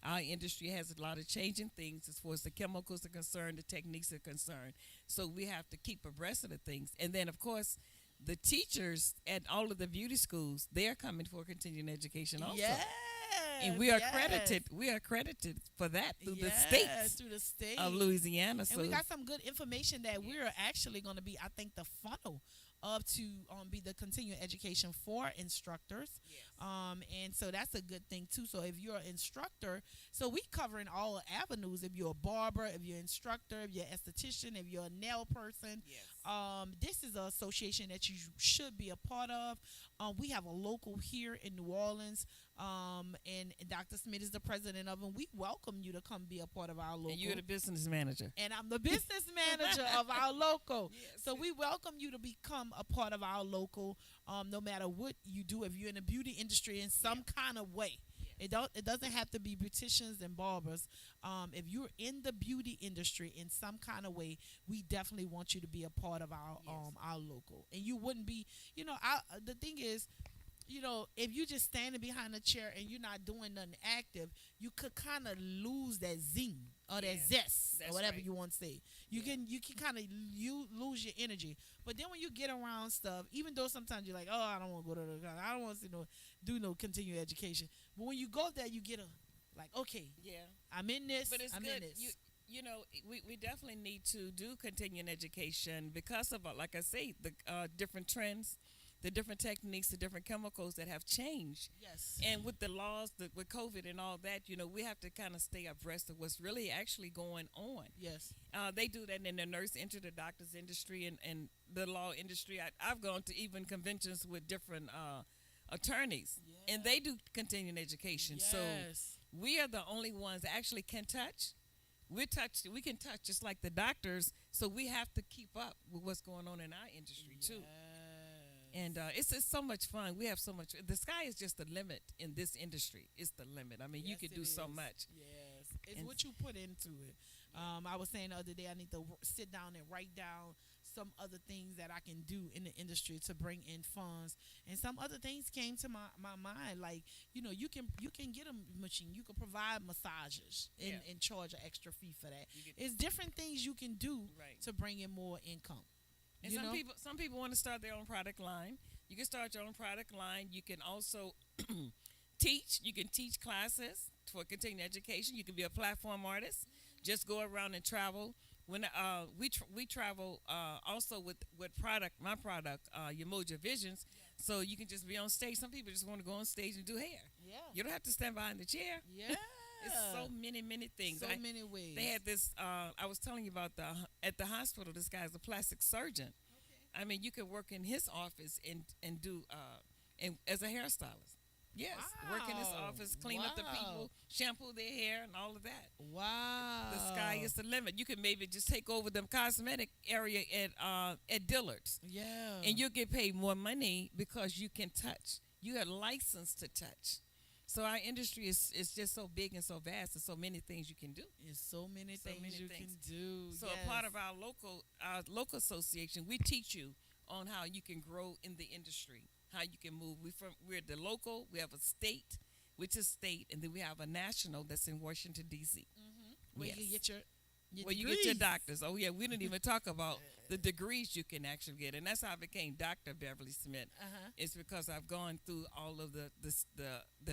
Our industry has a lot of changing things as far as the chemicals are concerned, the techniques are concerned. So we have to keep abreast of the things. And then, of course, the teachers at all of the beauty schools, they're coming for continuing education also. Yes. And we are credited. We are credited for that through the state of Louisiana. And so we got some good information that we're actually going to be, I think, the funnel to be the continuing education for instructors. And so that's a good thing too. So if you're an instructor, so we covering all avenues. If you're a barber, if you're an instructor, if you're an esthetician, if you're a nail person, this is an association that you should be a part of. We have a local here in New Orleans, and Dr. Smith is the president of them. We welcome you to come be a part of our local. And you're the business manager. And I'm the business manager of our local. So we welcome you to become a part of our local, no matter what you do. If you're in the beauty industry in some kind of way, it doesn't have to be beauticians and barbers. If you're in the beauty industry in some kind of way, we definitely want you to be a part of our local. And you wouldn't be, the thing is, if you're just standing behind a chair and you're not doing nothing active, you could kind of lose that zing or that zest or whatever you want to say. You can kind of lose your energy. But then when you get around stuff, even though sometimes you're like, oh, I don't want to go to I don't want to do no continuing education. But when you go there, you get okay, I'm in this. But it's I'm good. in this. We definitely need to do continuing education because of, like I say, the different trends, the different techniques, the different chemicals that have changed. Yes. And with the laws, with COVID and all that, we have to kind of stay abreast of what's really actually going on. Yes. They do that in the nurse industry, the doctor's industry, and the law industry. I've gone to even conventions with different attorneys, and they do continuing education. Yes. So we are the only ones that actually can touch. We can touch just like the doctors, so we have to keep up with what's going on in our industry too. And it's so much fun. We have so much. The sky is just the limit in this industry. It's the limit. I mean, you can do so much. Yes, it's what you put into it. I was saying the other day, I need to sit down and write down some other things that I can do in the industry to bring in funds. And some other things came to my mind, like you can get a machine, you can provide massages and charge an extra fee for that. It's different things you can do to bring in more income. And some people want to start their own product line. You can start your own product line. You can also teach. You can teach classes for continuing education. You can be a platform artist. Just go around and travel. When we travel also with my product, your Moja Visions. So you can just be on stage. Some people just want to go on stage and do hair. Yeah. You don't have to stand behind the chair. Yeah. It's so many things. So many ways. They had this. I was telling you about at the hospital. This guy's a plastic surgeon. Okay. I mean, you could work in his office and do and as a hairstylist. Yes, work in his office, clean up the people, shampoo their hair, and all of that. Wow. The sky is the limit. You can maybe just take over the cosmetic area at Dillard's. Yeah. And you'll get paid more money because you can touch. You are licensed to touch. So our industry is just so big and so vast, and so many things you can do. There's so many things you can do. So a part of our local association, we teach you on how you can grow in the industry, how you can move. We're the local. We have a state, which is state, and then we have a national that's in Washington D.C. Where you get your you get your doctors. Oh yeah, we didn't even talk about the degrees you can actually get, and that's how I became Dr. Beverly Smith. It's because I've gone through all of the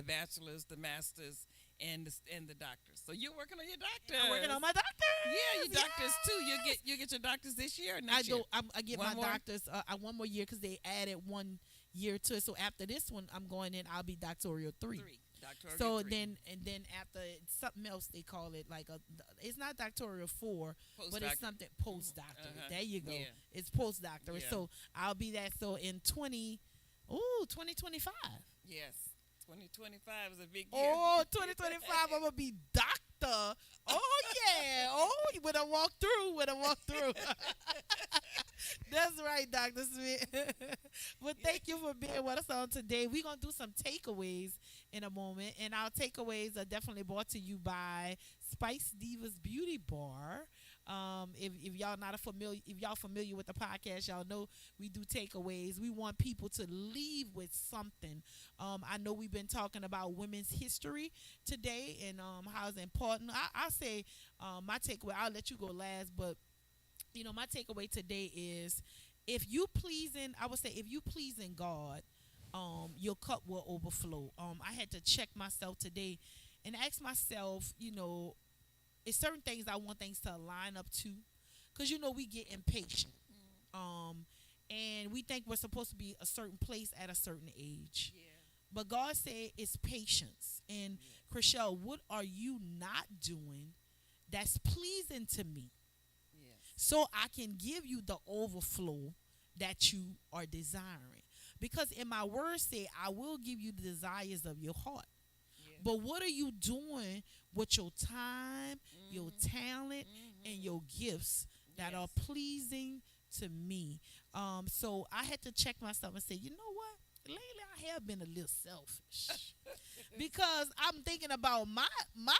bachelors, the masters, and the doctors. So you're working on your doctor. I'm working on my doctors. Yeah, your doctors too. You get your doctors this year or next year? I get One my more? doctors one more year because they added 1 year to it. So after this one, I'm going in. I'll be doctoral 3. Doctoral So 3. then after something else they call it like it's not doctoral 4, but it's something postdoctorate. There you go. Yeah. It's postdoctorate. Yeah. So I'll be that. So in 2025. Yes. 2025 is a big year. Oh, 2025, I'm gonna be doctor. Oh yeah. Oh, when I walk through. That's right, Dr. Smith. Well, thank you for being with us on today. We're gonna do some takeaways in a moment, and our takeaways are definitely brought to you by Spice Divas Beauty Bar. If y'all not familiar, if y'all familiar with the podcast, y'all know we do takeaways. We want people to leave with something. I know we've been talking about women's history today and how it's important. I say my takeaway. I'll let you go last, but my takeaway today is if you pleasing God, your cup will overflow. I had to check myself today and ask myself, it's certain things I want things to line up to, because we get impatient, and we think we're supposed to be a certain place at a certain age. But God said it's patience. And Chriselle, what are you not doing that's pleasing to me? So I can give you the overflow that you are desiring. Because in my word say, I will give you the desires of your heart. But what are you doing with your time, your talent, and your gifts that are pleasing to me? So I had to check myself and say, you know what? Lately I have been a little selfish. Because I'm thinking about my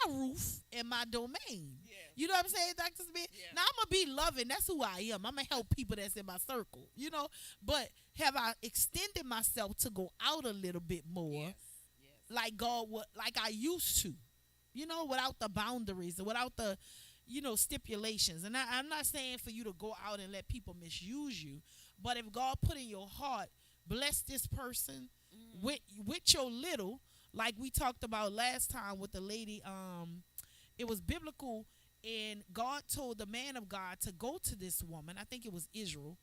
roof and my domain. You know what I'm saying, Dr. Smith? Now, I'm going to be loving. That's who I am. I'm going to help people that's in my circle, But have I extended myself to go out a little bit more like God would, like I used to, without the boundaries, without the, stipulations. And I'm not saying for you to go out and let people misuse you. But if God put in your heart, bless this person with your little, like we talked about last time with the lady, it was biblical, and God told the man of God to go to this woman. I think it was Israel.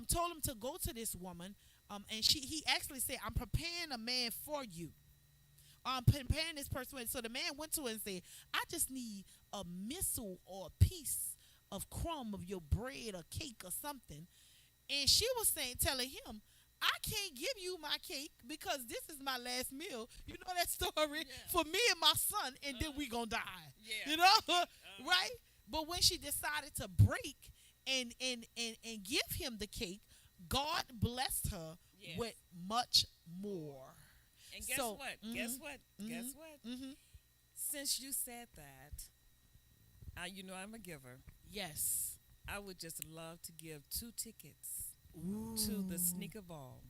Told him to go to this woman, and he actually said, I'm preparing a man for you. Preparing this person. So the man went to her and said, I just need a missile or a piece of crumb of your bread or cake or something. And she was telling him, I can't give you my cake because this is my last meal. You know that story? For me and my son, and then we gonna die. Right? But when she decided to break and give him the cake, God blessed her with much more. And guess what? Guess what? Guess what? Since you said that, I'm a giver. Yes. I would just love to give 2 tickets to the sneaker ball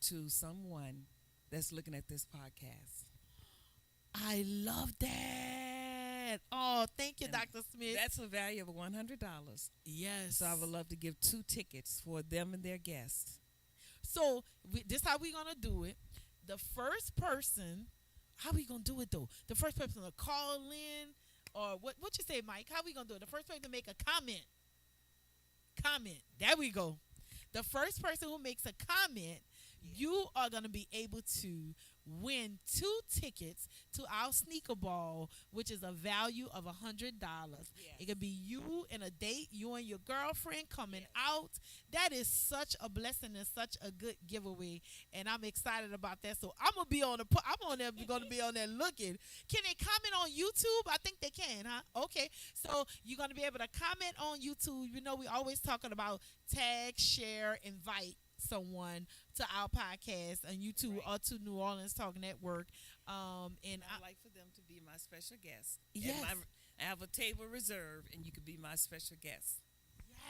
to someone that's looking at this podcast. I love that. Oh, thank you, Dr. Smith. That's a value of $100. Yes. So I would love to give 2 tickets for them and their guests. So this how we gonna do it. The first person, how we gonna do it though? The first person to call in, or what you say, Mike? How we gonna do it? The first person to make a comment. There we go. The first person who makes a comment, you are gonna be able to win 2 tickets to our sneaker ball, which is a value of $100. It could be you and a date, you and your girlfriend coming out. That is such a blessing and such a good giveaway, and I'm excited about that. So I'm gonna be on going to be on there looking. Can they comment on YouTube? I think they can, huh? Okay, so you're gonna be able to comment on YouTube. You know, we always talking about tag, share, invite someone to our podcast on YouTube or to New Orleans Talk Network. And I'd like for them to be my special guest. Yes. I have a table reserved, and you could be my special guest.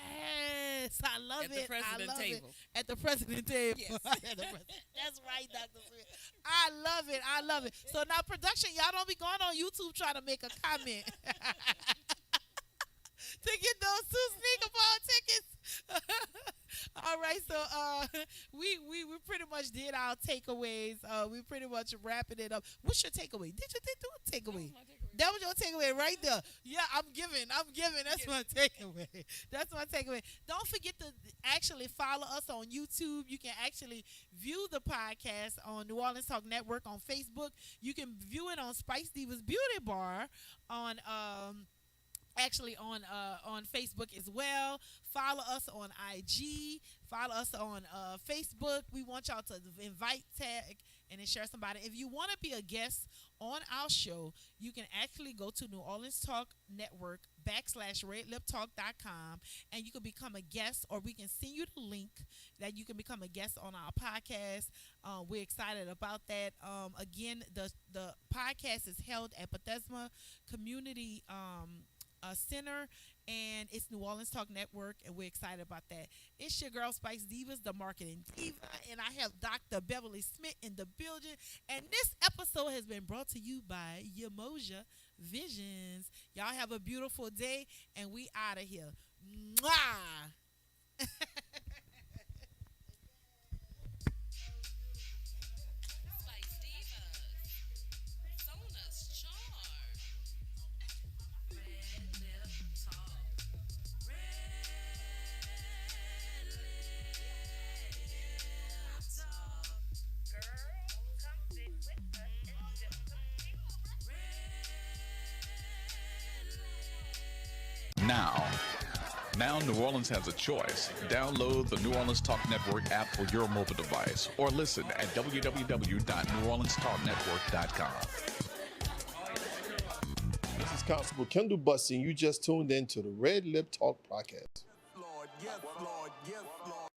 Yes, I love At it. the president I love table. It. At the president table. Yes. That's right, Dr. Smith. I love it. I love it. So now, production, y'all don't be going on YouTube trying to make a comment to get those 2 sneaker ball tickets. All right, so we pretty much did our takeaways. We pretty much wrapping it up. What's your takeaway? Did you do a takeaway? That was your takeaway right there. Yeah, I'm giving. That's my takeaway. That's my takeaway. Don't forget to actually follow us on YouTube. You can actually view the podcast on New Orleans Talk Network on Facebook. You can view it on Spice Diva's Beauty Bar on actually on Facebook as well. Follow us on IG. Follow us on Facebook. We want y'all to invite, tag, and then share somebody. If you want to be a guest on our show, you can actually go to New Orleans Talk Network /RedLipTalk.com, and you can become a guest, or we can send you the link that you can become a guest on our podcast. We're excited about that. Again, the podcast is held at Bethesda Community Center, and it's New Orleans Talk Network, and we're excited about that. It's your girl Spice Divas, the marketing diva, and I have Dr. Beverly Smith in the building, and this episode has been brought to you by Yamoja Visions. Y'all have a beautiful day, and we out of here. Mwah! Spice Divas. Sona's charm. RedLip Talk. RedLip Talk. Girl, come sit with us and sip some tea. Now New Orleans has a choice. Download the New Orleans Talk Network app for your mobile device, or listen at www.neworleanstalknetwork.com. This is Constable Kendall Bussy, and you just tuned in to the Red Lip Talk podcast.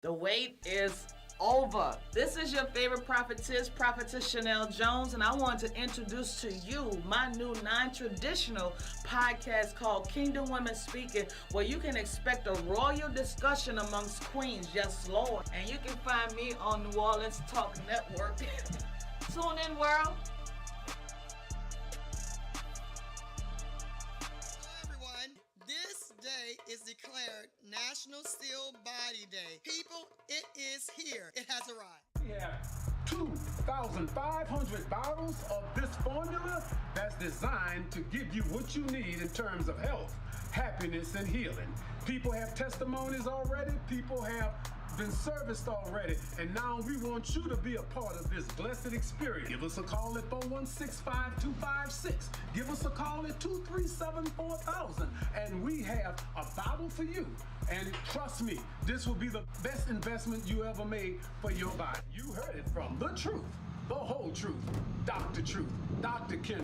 The wait is over. This is your favorite prophetess Chanel Jones, and I want to introduce to you my new non-traditional podcast called Kingdom Women Speaking, where you can expect a royal discussion amongst queens. Yes, Lord. And you can find me on New Orleans Talk Network. Tune in, world. This day is declared National Still Body Day. People, it is here. It has arrived. We have 2,500 bottles of this formula that's designed to give you what you need in terms of health, happiness, and healing. People have testimonies already. People have been serviced already, and now we want you to be a part of this blessed experience. Give us a call at 416-5256. Give us a call at 237-4000, and we have a bottle for you. And trust me, this will be the best investment you ever made for your body. You heard it from the truth, the whole truth, Dr. Truth, Dr. Ken.